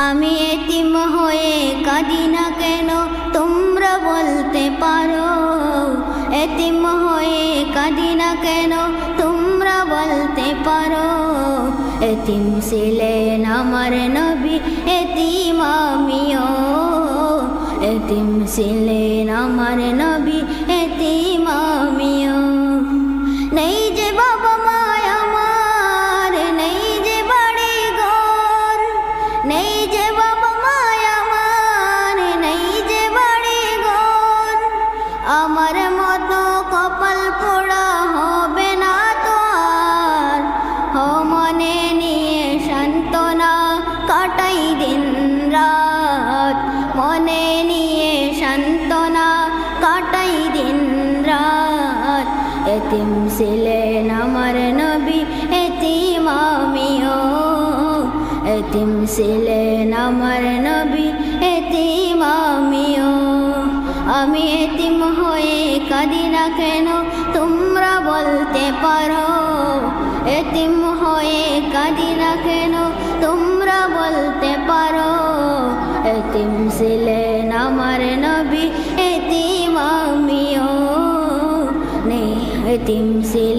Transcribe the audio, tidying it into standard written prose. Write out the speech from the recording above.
আমি এতিম হয়ে কাঁদি না কেন তোমরা বলতে পারো, এতিম হয়ে কাঁদি না কেন তোমরা বলতে পারো। এতিম ছিলেন আমার নবী, এতিম আমিও, এতিম ছিলেন আমার নবী, এতিম আমিও। নেই যে বাবা মায় আমার, নেই যে বাড়ি ঘর, নেই যে বাবা মায় আমার, নেই যে বাড়ি ঘর। আমার মতো কপাল পোড়া হবে না তো আর, মনে নিয়ে সান্ত্বনা কাটাই দিন রাত, মনে নিয়ে সান্ত্বনা কাটাই দিন রাত। এতিম ছিলেন আমার নবী, এতিম আমিও, এতিম ছিলেন আমার নবী, এতিম আমিও। আমি এতিম হয়ে কাঁদি না কেন তোমরা বলতে পারো, এতিম হয়ে কাঁদি না কেন তোমরা বলতে পারো। এতিম ছিলেন আমার নবী, এতিম আমিও, এতিম ছিলেন